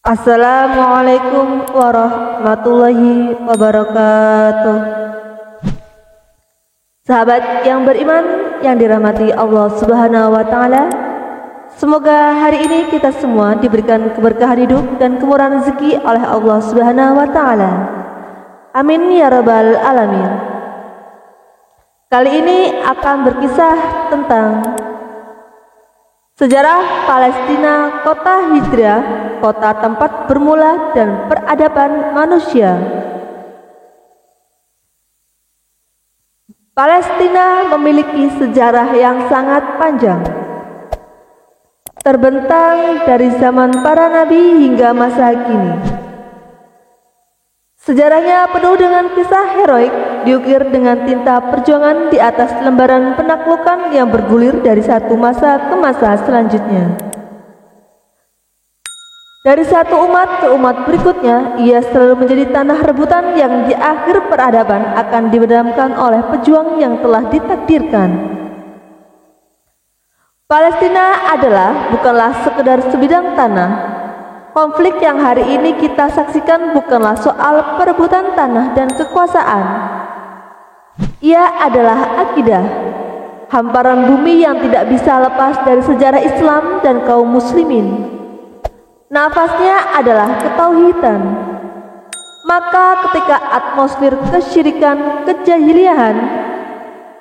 Assalamualaikum warahmatullahi wabarakatuh. Sahabat yang beriman yang dirahmati Allah Subhanahu wa taala, semoga hari ini kita semua diberikan keberkahan hidup dan kemurahan rezeki oleh Allah Subhanahu wa taala. Amin ya rabbal alamin. Kali ini akan berkisah tentang sejarah Palestina, kota hijrah, kota tempat bermula dan peradaban manusia. Palestina memiliki sejarah yang sangat panjang, terbentang dari zaman para nabi hingga masa kini. Sejarahnya penuh dengan kisah heroik, diukir dengan tinta perjuangan di atas lembaran penaklukan yang bergulir dari satu masa ke masa selanjutnya. Dari satu umat ke umat berikutnya, ia selalu menjadi tanah rebutan yang di akhir peradaban akan dibenamkan oleh pejuang yang telah ditakdirkan. Palestina adalah bukanlah sekedar sebidang tanah. Konflik yang hari ini kita saksikan bukanlah soal perebutan tanah dan kekuasaan. Ia adalah akidah, hamparan bumi yang tidak bisa lepas dari sejarah Islam dan kaum muslimin. Nafasnya adalah ketauhidan. Maka ketika atmosfer kesyirikan, kejahiliahan,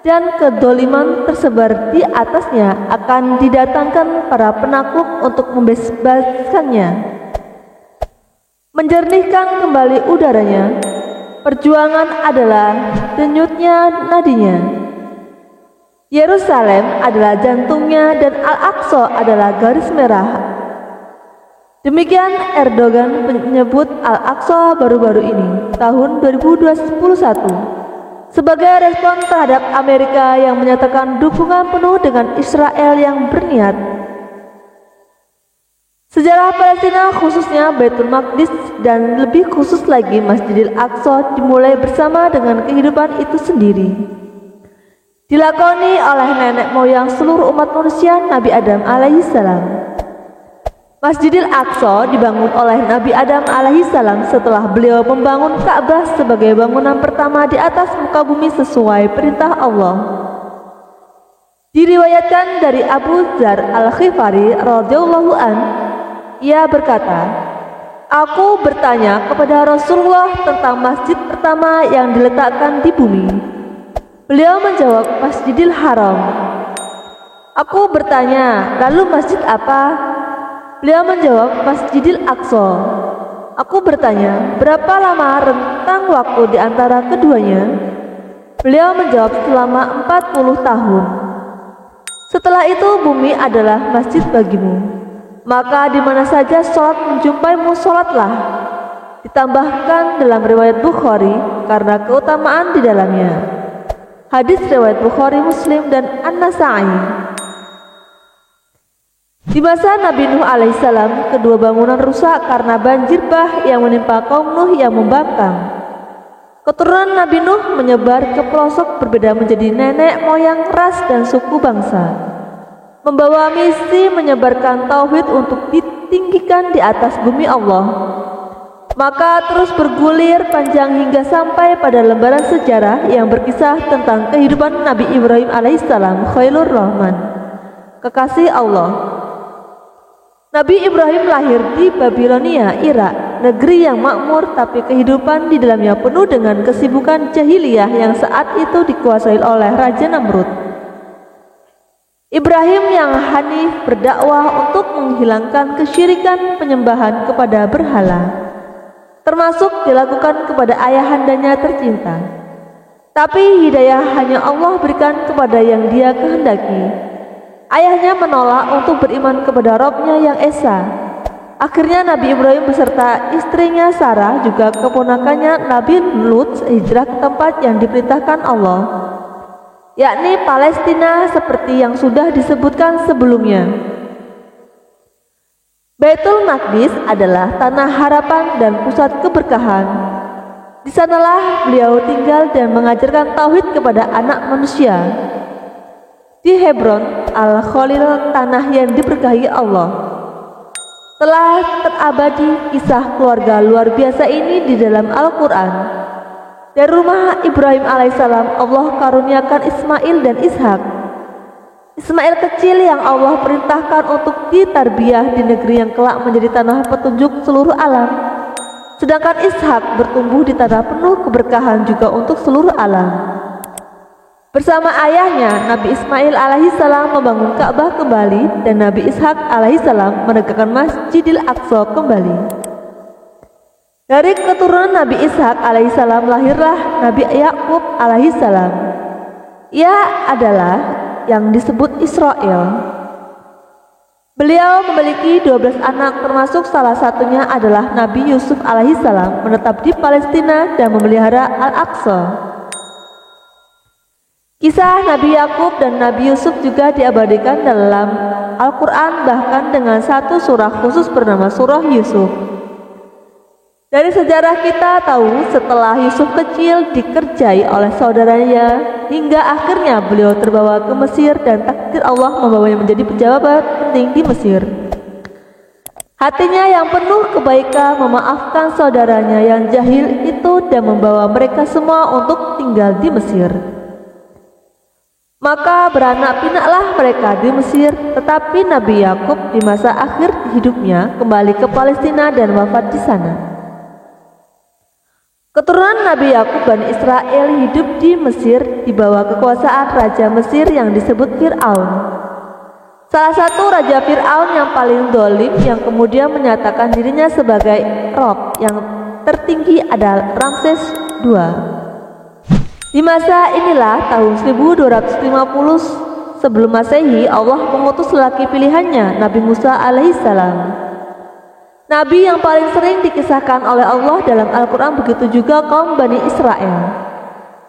dan kedoliman tersebar di atasnya, akan didatangkan para penakluk untuk membebaskannya, menjernihkan kembali udaranya. Perjuangan adalah denyutnya nadinya. Yerusalem adalah jantungnya dan Al-Aqsa adalah garis merah. Demikian Erdogan menyebut Al-Aqsa baru-baru ini, tahun 2021, sebagai respon terhadap Amerika yang menyatakan dukungan penuh dengan Israel yang berniat. Sejarah Palestina, khususnya Baitul Maqdis dan lebih khusus lagi Masjidil Aqsa, dimulai bersama dengan kehidupan itu sendiri. Dilakoni oleh nenek moyang seluruh umat manusia, Nabi Adam alaihissalam. Masjidil Aqsa dibangun oleh Nabi Adam alaihissalam setelah beliau membangun Ka'bah sebagai bangunan pertama di atas muka bumi sesuai perintah Allah. Diriwayatkan dari Abu Dzar Al-Ghifari radhiyallahu an, ia berkata, "Aku bertanya kepada Rasulullah tentang masjid pertama yang diletakkan di bumi. Beliau menjawab, Masjidil Haram. Aku bertanya, lalu masjid apa? Beliau menjawab, Masjidil Aqsa. Aku bertanya, berapa lama rentang waktu di antara keduanya? Beliau menjawab, selama 40 tahun. Setelah itu bumi adalah masjid bagimu. Maka di mana saja sholat menjumpaimu, sholatlah." Ditambahkan dalam riwayat Bukhari karena keutamaan di dalamnya. Hadis riwayat Bukhari, Muslim, dan An-Nasa'i. Di masa Nabi Nuh alaihissalam, kedua bangunan rusak karena banjir bah yang menimpa kaum Nuh yang membangkang. Keturunan Nabi Nuh menyebar ke pelosok berbeda menjadi nenek moyang ras dan suku bangsa, membawa misi menyebarkan tauhid untuk ditinggikan di atas bumi Allah. Maka terus bergulir panjang hingga sampai pada lembaran sejarah yang berkisah tentang kehidupan Nabi Ibrahim alaihissalam, Khalilur Rahman, kekasih Allah. Nabi Ibrahim lahir di Babilonia, Irak, negeri yang makmur tapi kehidupan di dalamnya penuh dengan kesibukan jahiliyah yang saat itu dikuasai oleh Raja Namrud. Ibrahim yang hanif berdakwah untuk menghilangkan kesyirikan penyembahan kepada berhala, termasuk dilakukan kepada ayahandanya tercinta. Tapi hidayah hanya Allah berikan kepada yang Dia kehendaki. Ayahnya menolak untuk beriman kepada Robnya yang esa. Akhirnya Nabi Ibrahim beserta istrinya Sarah juga keponakannya Nabi Lut hijrah ke tempat yang diperintahkan Allah, yakni Palestina seperti yang sudah disebutkan sebelumnya. Baitul Maqdis adalah tanah harapan dan pusat keberkahan. Di sanalah beliau tinggal dan mengajarkan tauhid kepada anak manusia. Di Hebron, Al-Khalil, tanah yang diberkahi Allah, Telah terabadi kisah keluarga luar biasa ini di dalam Al-Quran. Dari rumah Ibrahim alaihissalam Allah karuniakan Ismail dan Ishak. Ismail kecil yang Allah perintahkan untuk ditarbiyah di negeri yang kelak menjadi tanah petunjuk seluruh alam. Sedangkan Ishak bertumbuh di tanah penuh keberkahan juga untuk seluruh alam. Bersama ayahnya, Nabi Ismail alaihissalam membangun Ka'bah kembali dan Nabi Ishak alaihissalam menegakkan Masjidil Aqsa kembali. Dari keturunan Nabi Ishak alaihissalam lahirlah Nabi Yakub alaihissalam. Ia adalah yang disebut Israel. Beliau memiliki 12 anak, termasuk salah satunya adalah Nabi Yusuf alaihissalam menetap di Palestina dan memelihara Al-Aqsa. Kisah Nabi Yakub dan Nabi Yusuf juga diabadikan dalam Al-Quran, bahkan dengan satu surah khusus bernama Surah Yusuf. Dari sejarah kita tahu setelah Yusuf kecil dikerjai oleh saudaranya hingga akhirnya beliau terbawa ke Mesir dan takdir Allah membawanya menjadi pejabat penting di Mesir. Hatinya yang penuh kebaikan memaafkan saudaranya yang jahil itu dan membawa mereka semua untuk tinggal di Mesir. Maka beranak pinaklah mereka di Mesir, tetapi Nabi Yakub di masa akhir hidupnya kembali ke Palestina dan wafat di sana. Keturunan Nabi Yakub Bani Israel hidup di Mesir di bawah kekuasaan Raja Mesir yang disebut Fir'aun. Salah satu Raja Fir'aun yang paling dolim yang kemudian menyatakan dirinya sebagai Rob yang tertinggi adalah Ramses II. Di masa inilah tahun 1250 sebelum Masehi Allah mengutus lelaki pilihannya Nabi Musa alaihissalam. Nabi yang paling sering dikisahkan oleh Allah dalam Al-Quran, begitu juga kaum Bani Israel.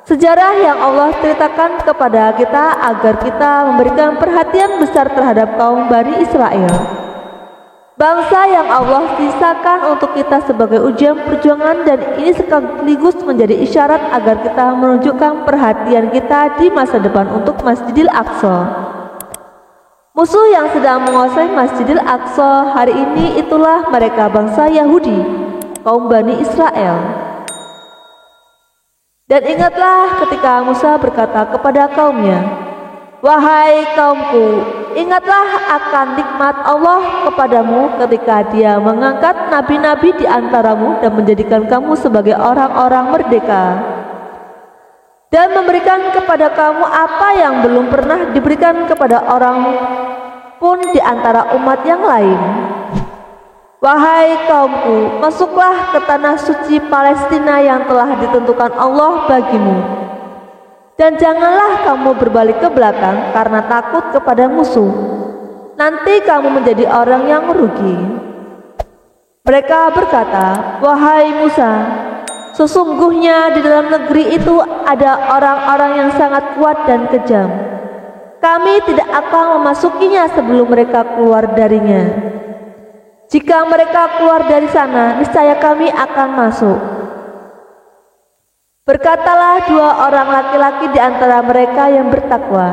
Sejarah yang Allah ceritakan kepada kita agar kita memberikan perhatian besar terhadap kaum Bani Israel. Bangsa yang Allah sisakan untuk kita sebagai ujian perjuangan, dan ini sekaligus menjadi isyarat agar kita menunjukkan perhatian kita di masa depan untuk Masjidil Aqsa. Musuh yang sedang menguasai Masjidil Aqsa hari ini itulah mereka bangsa Yahudi, kaum Bani Israel. Dan ingatlah ketika Musa berkata kepada kaumnya, "Wahai kaumku, ingatlah akan nikmat Allah kepadamu ketika Dia mengangkat nabi-nabi di antaramu dan menjadikan kamu sebagai orang-orang merdeka, dan memberikan kepada kamu apa yang belum pernah diberikan kepada orang pun di antara umat yang lain. Wahai kaumku, masuklah ke tanah suci Palestina yang telah ditentukan Allah bagimu, dan janganlah kamu berbalik ke belakang karena takut kepada musuh. Nanti kamu menjadi orang yang merugi." Mereka berkata, "Wahai Musa, sesungguhnya di dalam negeri itu ada orang-orang yang sangat kuat dan kejam. Kami tidak akan memasukinya sebelum mereka keluar darinya. Jika mereka keluar dari sana, niscaya kami akan masuk." Berkatalah dua orang laki-laki di antara mereka yang bertakwa,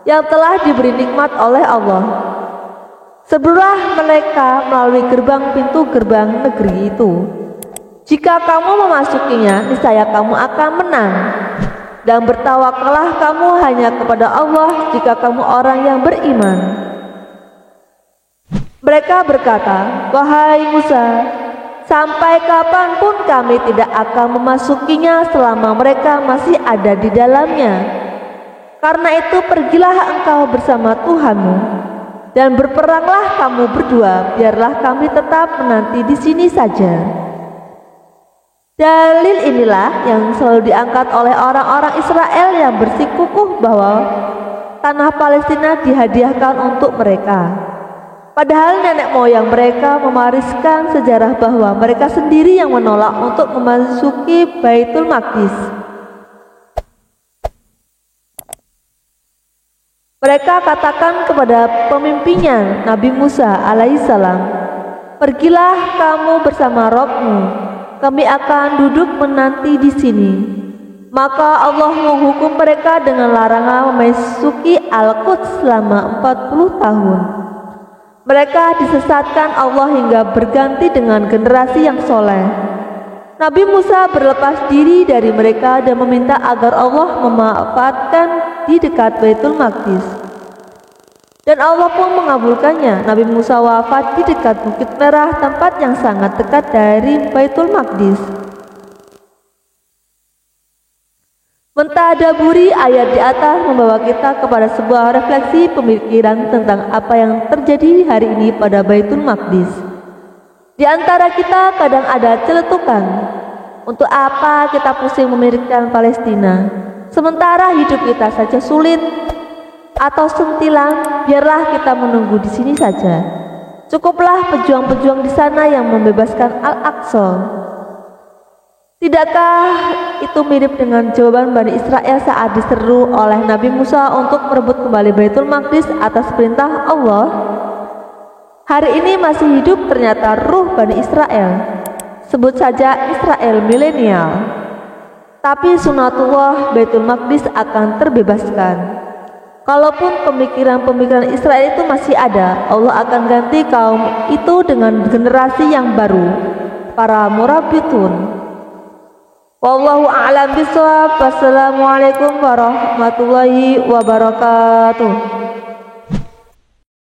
yang telah diberi nikmat oleh Allah. Sebelumlah mereka melalui gerbang pintu gerbang negeri itu. Jika kamu memasukinya, niscaya kamu akan menang. Dan bertawakallah kamu hanya kepada Allah jika kamu orang yang beriman. Mereka berkata, "Wahai Musa, sampai kapanpun kami tidak akan memasukinya selama mereka masih ada di dalamnya. Karena itu pergilah engkau bersama Tuhanmu dan berperanglah kamu berdua, biarlah kami tetap menanti di sini saja." Dalil inilah yang selalu diangkat oleh orang-orang Israel yang bersikukuh bahwa tanah Palestina dihadiahkan untuk mereka. Padahal nenek moyang mereka mewariskan sejarah bahwa mereka sendiri yang menolak untuk memasuki Baitul Maqdis. Mereka katakan kepada pemimpinnya Nabi Musa alaihissalam, "Pergilah kamu bersama Robmu, kami akan duduk menanti di sini." Maka Allah menghukum mereka dengan larangan memasuki Al-Quds selama 40 tahun. Mereka disesatkan Allah hingga berganti dengan generasi yang soleh. Nabi Musa berlepas diri dari mereka dan meminta agar Allah memanfaatkan di dekat Baitul Maqdis. Dan Allah pun mengabulkannya. Nabi Musa wafat di dekat Bukit Merah, tempat yang sangat dekat dari Baitul Maqdis. Mentadaburi ayat di atas membawa kita kepada sebuah refleksi pemikiran tentang apa yang terjadi hari ini pada Baitul Maqdis. Di antara kita kadang ada celetukan, untuk apa kita pusing memikirkan Palestina, sementara hidup kita saja sulit, atau sentilan, biarlah kita menunggu di sini saja. Cukuplah pejuang-pejuang di sana yang membebaskan Al-Aqsa. Tidakkah itu mirip dengan jawaban Bani Israel saat diseru oleh Nabi Musa untuk merebut kembali Baitul Maqdis atas perintah Allah? Hari ini masih hidup ternyata ruh Bani Israel. Sebut saja Israel milenial. Tapi sunatullah Baitul Maqdis akan terbebaskan. Kalaupun pemikiran-pemikiran Israel itu masih ada, Allah akan ganti kaum itu dengan generasi yang baru, para murabitun. Wallahu a'lam bishawab. Wassalamualaikum warahmatullahi wabarakatuh.